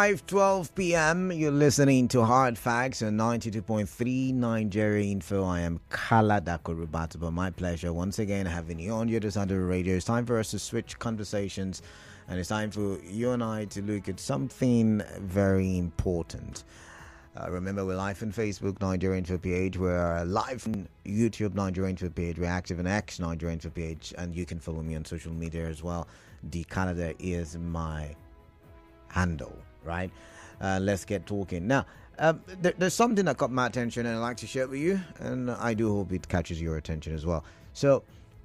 5:12 p.m. You're listening to Hard Facts on 92.3 Nigeria Info. I am Kala Dakorubatuba. My pleasure once again having you on the other side of the radio. It's time for us to switch conversations, and it's time for you and I to look at something very important. Remember, we're live on Facebook, Nigeria Info page. We're live on YouTube, Nigeria Info page. We're active on X, Nigeria Info page, and you can follow me on social media as well. The Canada is my handle, right? Let's get talking now. There's something that caught my attention and I'd like to share it with you, and I do hope it catches your attention as well. So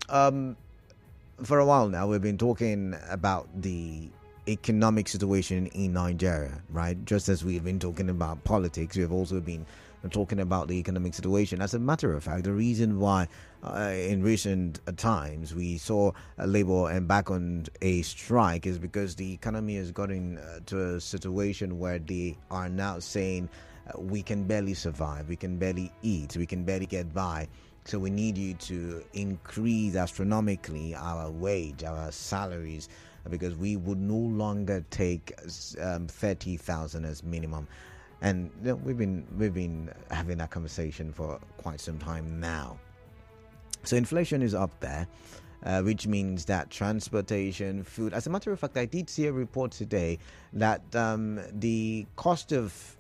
for a while now we've been talking about the economic situation in Nigeria, right? Just as we've been talking about politics, we've also been talking about the economic situation. As a matter of fact, the reason why in recent times we saw Labour embark on a strike is because the economy has gotten to a situation where they are now saying we can barely survive, we can barely eat, we can barely get by. So we need you to increase astronomically our wage, our salaries, because we would no longer take 30,000 as minimum. And you know, we've been having that conversation for quite some time now. So inflation is up there, which means that transportation, food. As a matter of fact, I did see a report today that the cost of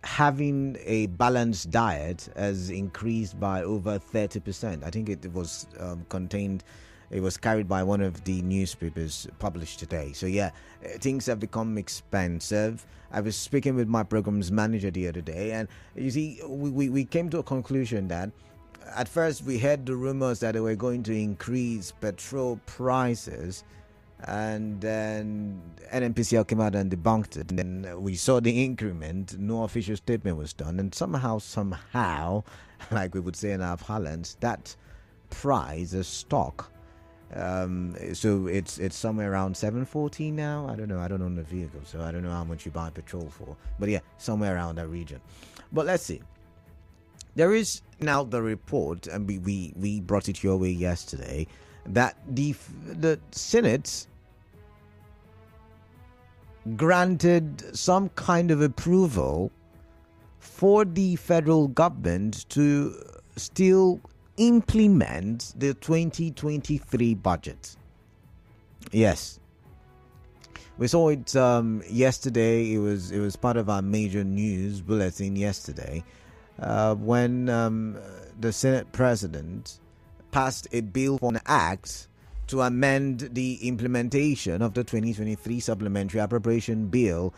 having a balanced diet has increased by over 30%. I think it was contained. It was carried by one of the newspapers published today. So yeah, things have become expensive. I was speaking with my programs manager the other day, and you see, we came to a conclusion that at first we heard the rumors that they were going to increase petrol prices, and then NNPCL came out and debunked it. And then we saw the increment. No official statement was done, and somehow, like we would say in our parlance, that price is stock. So it's somewhere around 7.14 now. I don't own the vehicle, so I don't know how much you buy petrol for, but yeah, somewhere around that region. But let's see. There is now the report, and we brought it your way yesterday, that the Senate granted some kind of approval for the federal government to still implement the 2023 budget. Yes, we saw it yesterday. It was part of our major news bulletin yesterday when the Senate President passed a bill for an act to amend the implementation of the 2023 supplementary appropriation bill,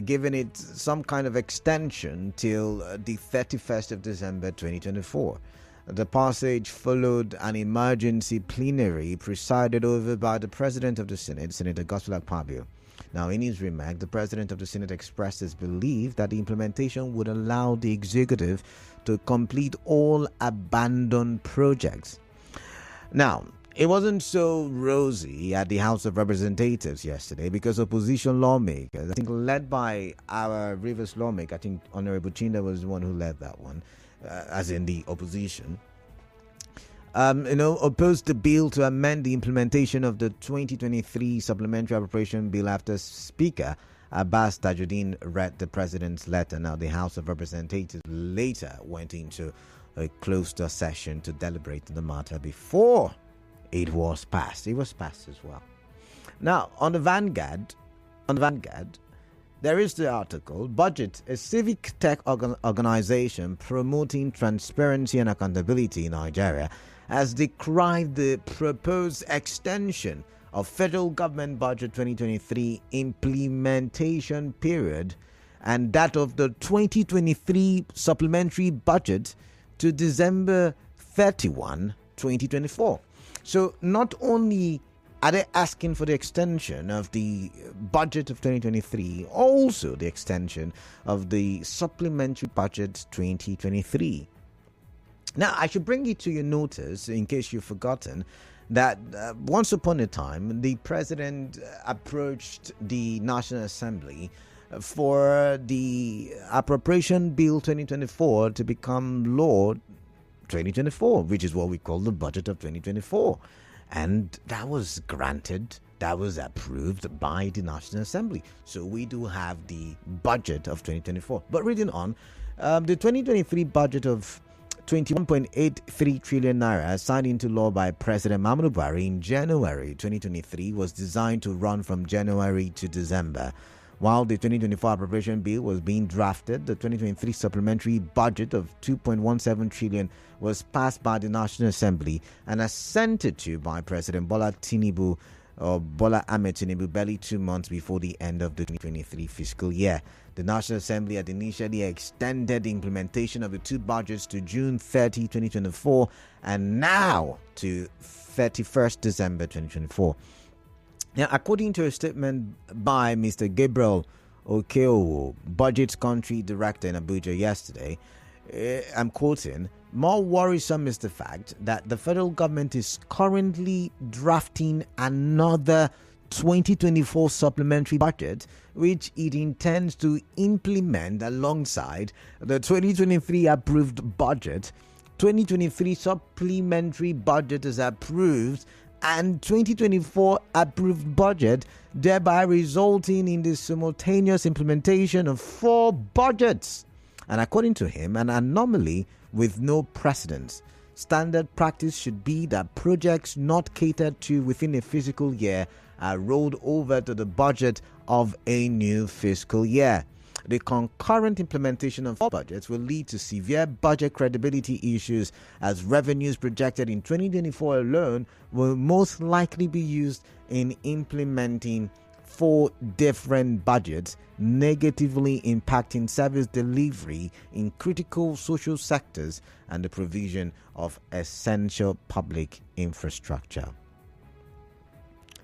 giving it some kind of extension till the 31st of December 2024. The passage followed an emergency plenary presided over by the President of the Senate, Senator Godswill Akpabio. Now, in his remark, the President of the Senate expressed his belief that the implementation would allow the executive to complete all abandoned projects. Now, it wasn't so rosy at the House of Representatives yesterday because opposition lawmakers, I think led by our Rivers lawmaker, I think Honorable Chinda was the one who led that one, as in the opposition, opposed the bill to amend the implementation of the 2023 supplementary appropriation bill after Speaker Abbas Tajuddin read the President's letter. Now, the House of Representatives later went into a closed session to deliberate on the matter before it was passed. It was passed as well. Now, on the Vanguard, there is the article, Budget, a civic tech organization promoting transparency and accountability in Nigeria, has decried the proposed extension of federal government budget 2023 implementation period and that of the 2023 supplementary budget to December 31, 2024. So not only are they asking for the extension of the budget of 2023, also the extension of the supplementary budget 2023. Now, I should bring it to your notice, in case you've forgotten, that once upon a time, the president approached the National Assembly for the Appropriation Bill 2024 to become law 2024, which is what we call the budget of 2024. And that was granted that was approved by the National Assembly. So we do have the budget of 2024. But reading on, the 2023 budget of 21.83 trillion naira signed into law by President Muhammadu Buhari in January 2023 was designed to run from January to December. While the 2024 appropriation bill was being drafted, the 2023 supplementary budget of 2.17 trillion was passed by the National Assembly and assented to by President Bola Ahmed Tinubu barely 2 months before the end of the 2023 fiscal year. The National Assembly had initially extended the implementation of the two budgets to June 30, 2024 and now to 31st December 2024. Now, according to a statement by Mr. Gabriel Okeowo, Budget Country Director in Abuja yesterday, I'm quoting, "More worrisome is the fact that the federal government is currently drafting another 2024 supplementary budget, which it intends to implement alongside the 2023 approved budget. 2023 supplementary budget is approved and 2024 approved budget, thereby resulting in the simultaneous implementation of 4 budgets. And according to him, an anomaly with no precedence. Standard practice should be that projects not catered to within a fiscal year are rolled over to the budget of a new fiscal year. The concurrent implementation of budgets will lead to severe budget credibility issues, as revenues projected in 2024 alone will most likely be used in implementing 4 different budgets, negatively impacting service delivery in critical social sectors and the provision of essential public infrastructure.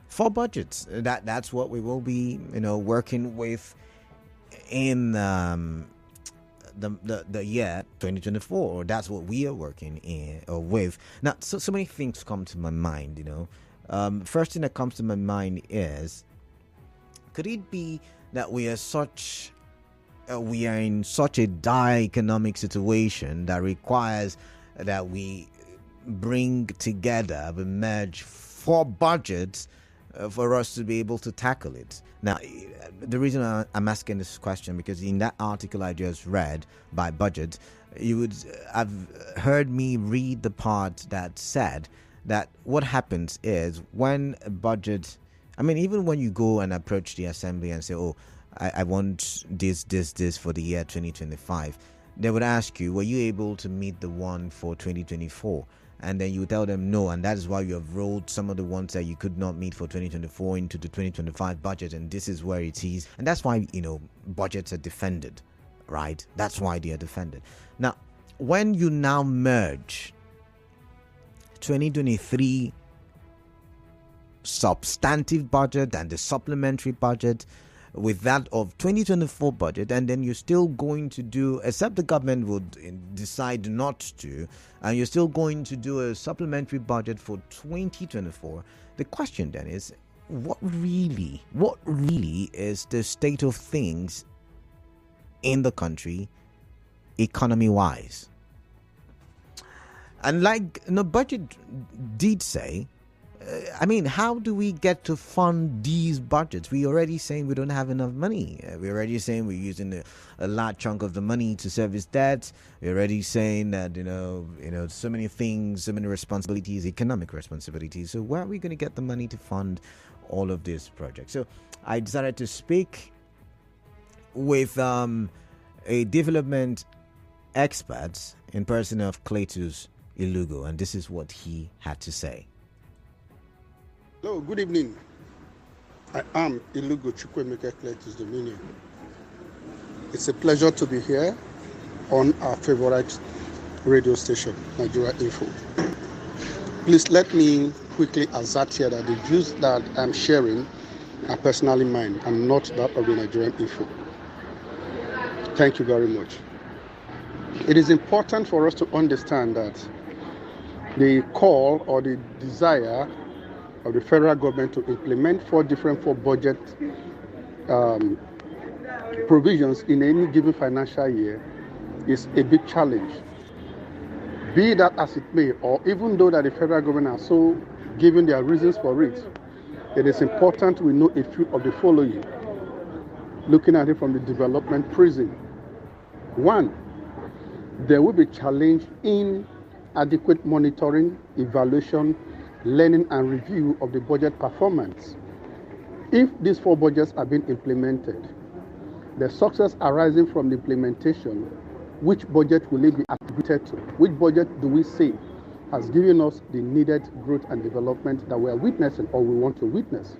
4 budgets. That's what we will be, working with in the year 2024, or that's what we are working in or with. Now, so many things come to my mind. First thing that comes to my mind is, could it be that we are in such a dire economic situation that requires that we bring together, we merge 4 budgets for us to be able to tackle it? Now, the reason I'm asking this question, because in that article I just read by Budget, you would have heard me read the part that said that what happens is when a budget, even when you go and approach the assembly and say, I want this for the year 2025, they would ask you, were you able to meet the one for 2024? And then you tell them no, and that is why you have rolled some of the ones that you could not meet for 2024 into the 2025 budget, and this is where it is. And that's why, budgets are defended, right? That's why they are defended. Now, when you now merge 2023 substantive budget and the supplementary budget with that of 2024 budget, and then you're still going to do, except the government would decide not to, and you're still going to do a supplementary budget for 2024, the question then is, what really is the state of things in the country economy wise? And like budget did say, how do we get to fund these budgets? We're already saying we don't have enough money. We're already saying we're using a large chunk of the money to service debt. We're already saying that, so many things, so many responsibilities, economic responsibilities. So where are we going to get the money to fund all of these projects? So I decided to speak with a development expert in person of Cletus Ilugo, and this is what he had to say. Hello, good evening. I am Ilugo Chukwemeka Cletus Dominion. It's a pleasure to be here on our favorite radio station, Nigeria Info. Please let me quickly assert here that the views that I'm sharing are personally mine and not that of the Nigerian Info. Thank you very much. It is important for us to understand that the call or the desire of the federal government to implement 4 budget provisions in any given financial year is a big challenge. Be that as it may, or even though that the federal government are so giving their reasons for it, it is important we know a few of the following, looking at it from the development prism. One, there will be challenge in adequate monitoring, evaluation, learning, and review of the budget performance. If these four budgets are being implemented, the success arising from the implementation, which budget will it be attributed to? Which budget do we say has given us the needed growth and development that we are witnessing or we want to witness?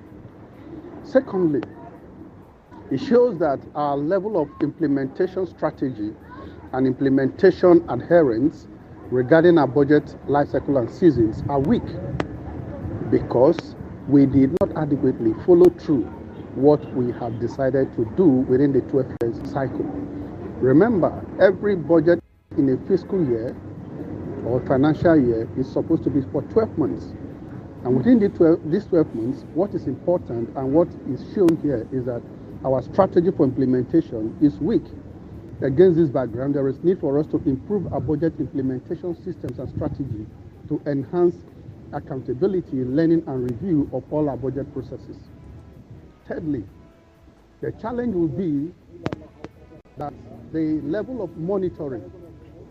Secondly, it shows that our level of implementation strategy and implementation adherence regarding our budget life cycle and seasons are weak because we did not adequately follow through what we have decided to do within the 12 years cycle. Remember, every budget in a fiscal year or financial year is supposed to be for 12 months. And within these 12 months, what is important and what is shown here is that our strategy for implementation is weak. Against this background, there is need for us to improve our budget implementation systems and strategy to enhance accountability, learning, and review of all our budget processes. Thirdly, the challenge will be that the level of monitoring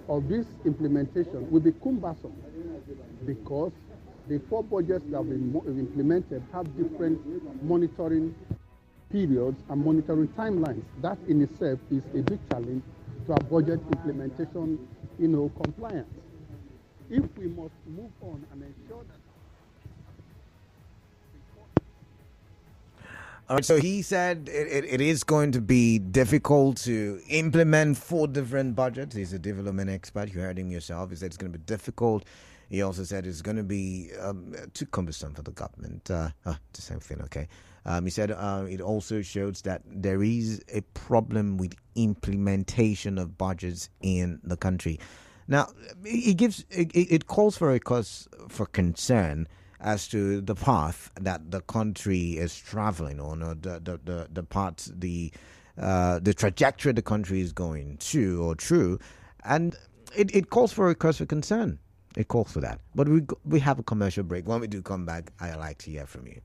of this implementation will be cumbersome because the four budgets that have been implemented have different monitoring periods and monitoring timelines. That in itself is a big challenge to our budget implementation, compliance. If we must move on and ensure that. All right, so he said it is going to be difficult to implement four different budgets. He's a development expert. You heard him yourself. He said it's going to be difficult. He also said it's going to be too cumbersome for the government. The same thing, okay. He said it also shows that there is a problem with implementation of budgets in the country. Now, it calls for a cause for concern as to the path that the country is traveling on, or the trajectory the country is going to or through, and it calls for a cause for concern. It calls for that. But we have a commercial break. When we do come back, I'd like to hear from you.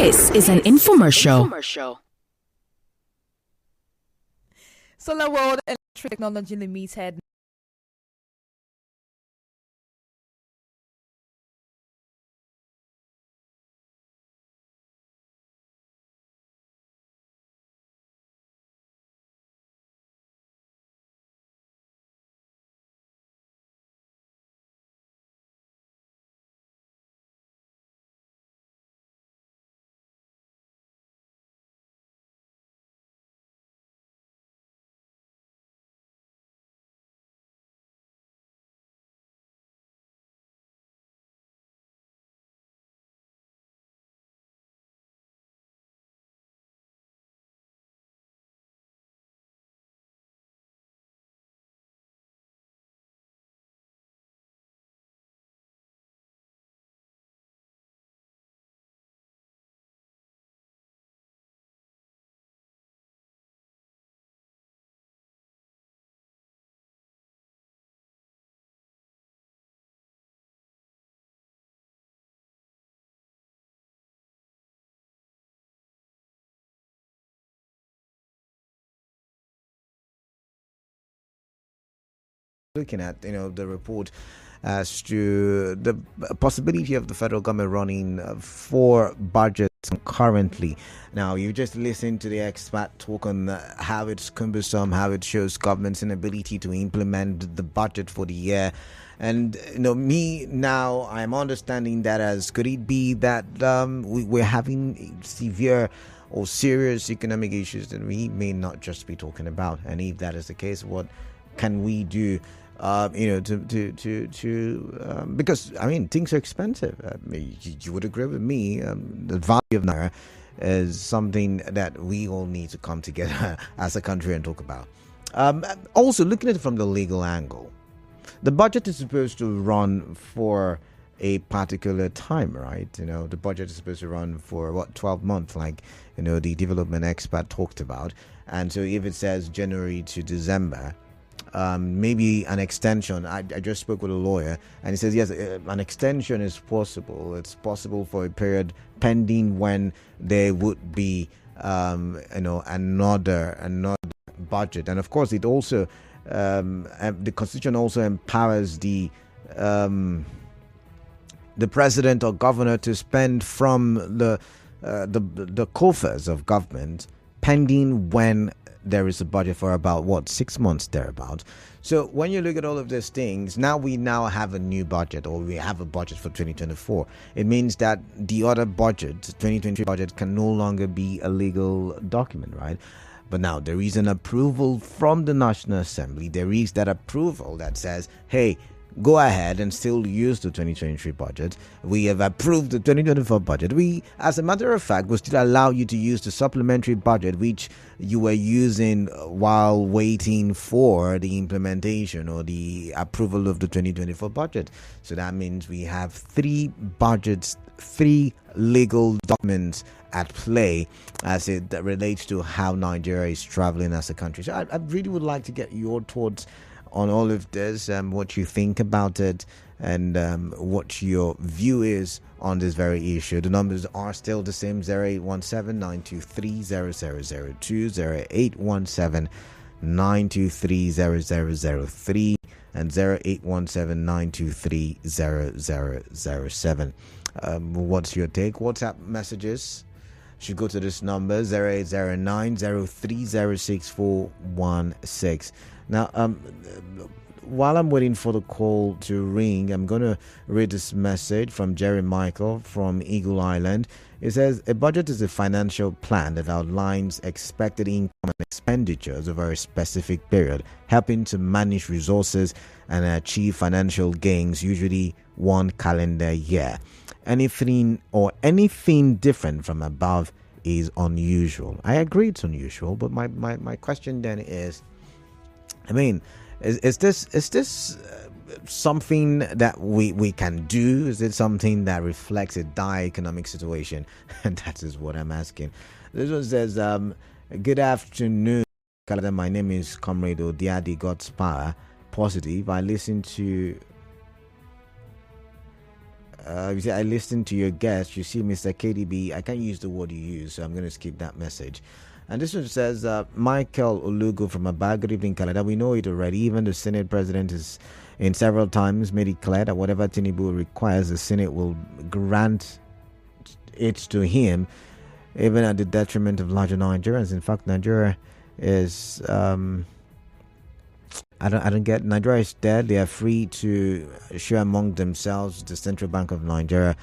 This is an infomercial. Solar World Electric Technology Limited looking at the report as to the possibility of the federal government running four budgets concurrently. Now, you just listened to the expert talk on how it's cumbersome, how it shows government's inability to implement the budget for the year. And me now, I'm understanding that as could it be that we're having severe or serious economic issues that we may not just be talking about. And if that is the case, what can we do? Because things are expensive. You would agree with me. The value of naira is something that we all need to come together as a country and talk about. Also, looking at it from the legal angle, the budget is supposed to run for a particular time, right? The budget is supposed to run for 12 months, like the development expert talked about. And so, if it says January to December. Maybe an extension. I just spoke with a lawyer and he says yes, an extension is possible. It's possible for a period pending when there would be another budget. And of course it also the constitution also empowers the president or governor to spend from the coffers of government pending when there is a budget for about 6 months thereabout. So when you look at all of these things, we now have a new budget, or we have a budget for 2024. It means that the other budget, 2023 budget, can no longer be a legal document, right? But now there is an approval from the National Assembly. There is that approval that says, hey, go ahead and still use the 2023 budget. We have approved the 2024 budget. We, as a matter of fact, will still allow you to use the supplementary budget which you were using while waiting for the implementation or the approval of the 2024 budget. So that means we have three budgets, three legal documents at play as it relates to how Nigeria is traveling as a country. So I really would like to get your thoughts on all of this, what you think about it, and what your view is on this very issue. The numbers are still the same: 0817-923-0002, 0817-923-0003, and 0817-923-0007. What's your take? WhatsApp messages should go to this number: 0809-030-6416. Now, while I'm waiting for the call to ring, I'm going to read this message from Jerry Michael from Eagle Island. It says, a budget is a financial plan that outlines expected income and expenditures over a specific period, helping to manage resources and achieve financial gains, usually one calendar year. Anything different from above is unusual. I agree it's unusual, but my question then is, is this something that we can do? Is it something that reflects a dire economic situation? And that is what I'm asking. This one says, good afternoon, Canada. My name is Comrade Odiadi God's Power Positive. I listen to You say, I listened to your guest. You see, Mr. KDB, I can't use the word you use, so I'm going to skip that message. And this one says, Michael Olugo from Abag, good evening, Canada. We know it already. Even the Senate president is in several times made it clear that whatever Tinubu requires, the Senate will grant it to him, even at the detriment of larger Nigerians. In fact, Nigeria is, I don't get, Nigeria is dead. They are free to share among themselves. The Central Bank of Nigeria,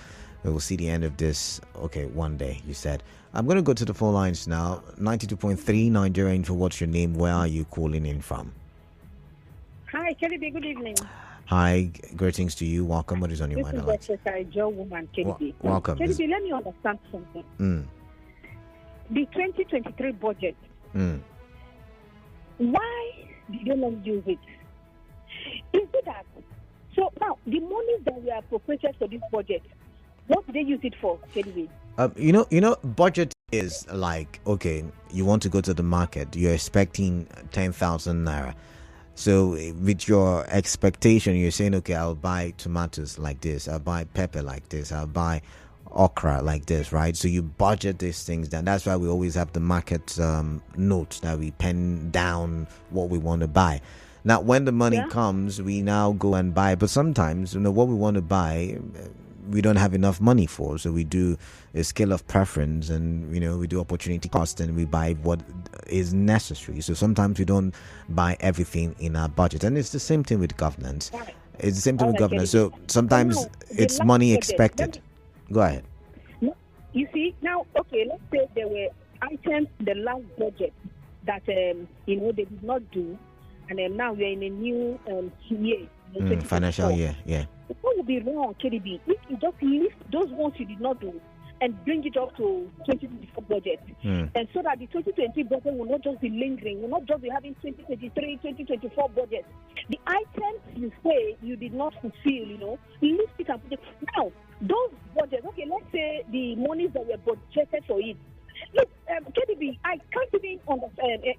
we will see the end of this, okay, one day, you said. I'm going to go to the phone lines now. 92.3 Nigeria Info. What's your name? Where are you calling in from? Hi, Kennedy. Good evening. Hi, greetings to you. Welcome. What is on your mind? This is Dr. Joe Woman, Kennedy. Welcome. Kennedy, let me understand something. The 2023 budget, why did they not use it? Is it that? So now, the money that we are appropriated for this budget, what did they use it for, Kennedy? Budget is like, okay, you want to go to the market, you're expecting 10,000 naira. So with your expectation, you're saying, okay, I'll buy tomatoes like this, I'll buy pepper like this, I'll buy okra like this, right? So you budget these things down. That's why we always have the market notes that we pen down what we want to buy. Now, when the money comes, we now go and buy. But sometimes, what we want to buy, we don't have enough money for. So we do a scale of preference, and we do opportunity cost, and we buy what is necessary. So sometimes we don't buy everything in our budget, and it's the same thing with governance. It's the same thing with governance. So sometimes it's money expected. Go ahead. You see, now, okay, let's say there were items in the last budget that they did not do, and now we're in a new year. Financial year, yeah. It would be wrong, KDB, if you just list those ones you did not do and bring it up to 2024 budget. And so that the 2020 budget will not just be lingering, will not just be having 2023, 2024 budget. The items you say you did not fulfill, list it and put it. Now, those budgets, okay, let's say the monies that were budgeted for it. Look, KDB, I can't even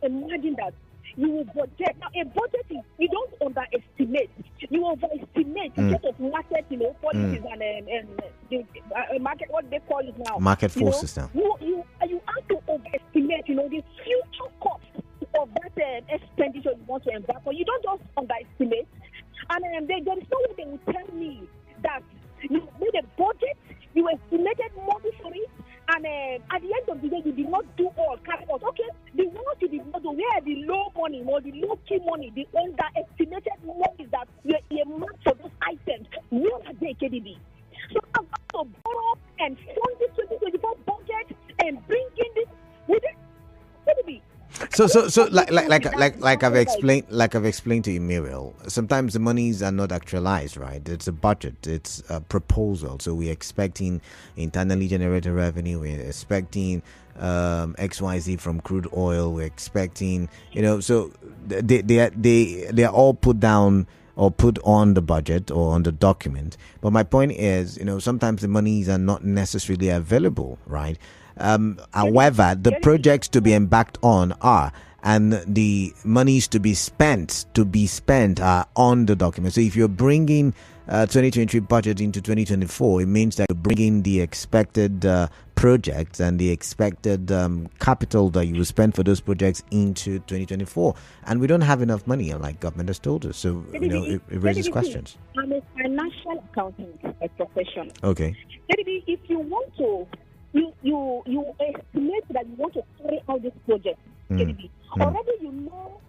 imagine that you will budget. Now, a budget is, you don't underestimate. You overestimate instead of market, policies and the market, what they call it now. Market forces now. You have to overestimate, the future cost of that expenditure you want to embark on. You don't just underestimate. And there is no way they will tell me that you made a budget, you estimated money for it, and at the end of the day, you did not do all. Okay, the ones you did not do, where are the low money or the low key money, the underestimated money that were earmarked for those items? Where are they, KDB? So I'm going to borrow and fund this 2024 budget and bring in this with it, KDB. So like I've explained to you, Muriel, sometimes the monies are not actualized, right? It's a budget, it's a proposal. So we're expecting internally generated revenue, we're expecting XYZ from crude oil, we're expecting, so they are all put down or put on the budget or on the document. But my point is, sometimes the monies are not necessarily available, right? However, the projects to be embarked on are, and the monies to be spent are on the document. So if you're bringing 2023 budget into 2024, it means that you're bringing the expected projects and the expected capital that you will spend for those projects into 2024. And we don't have enough money, like government has told us. So, it raises questions. I'm a financial accountant by profession. Okay. If you want to, you estimate that you want to carry out this project, already you know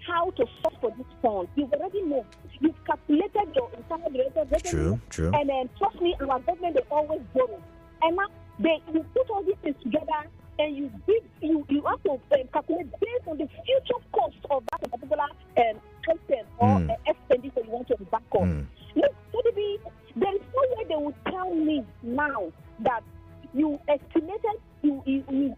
how to source for this fund. You already know. You've calculated your entire revenue. True. And then, trust me, our government, they always borrow. And now, you put all these things together, and you have to calculate based on the future cost of that particular item or expenditure you want to embark on. Look, there is no way they will tell me now that you estimated, you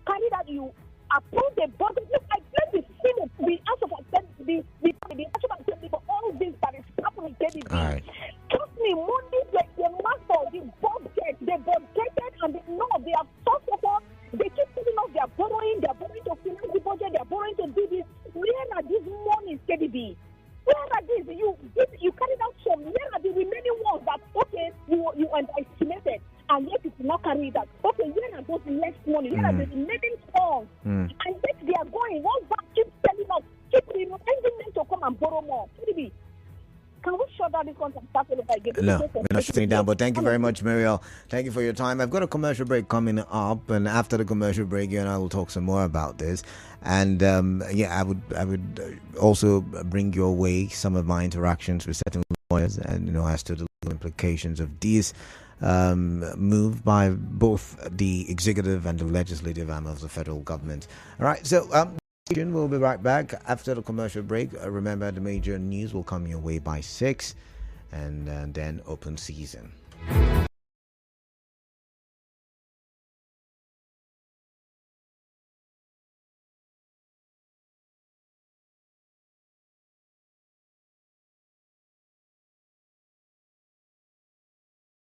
carried out, you approved the budget. Look, I blame the Senate, the House of Assembly, the House of Assembly for all this that is happening. Right. Trust me, money like the master, the budget, they budgeted and they have thought about. They keep telling us they are borrowing to finance the budget, they are borrowing to do this. Where are these monies, KDB? Where are these? You carried out some. Where are the remaining ones that, okay, you money. They are the remaining funds. And yet they are going. One bank keeps telling us, keep ending them to come and borrow more. Can we shut down this contract? No, we're not shutting it down, but thank you very much, Muriel. Thank you for your time. I've got a commercial break coming up, and after the commercial break, you and I will talk some more about this. And I would also bring your way some of my interactions with certain lawyers, and as to the legal implications of this move by both the executive and the legislative arm of the federal government. All right, so we'll be right back after the commercial break. Remember, the major news will come your way by 6, and then open season.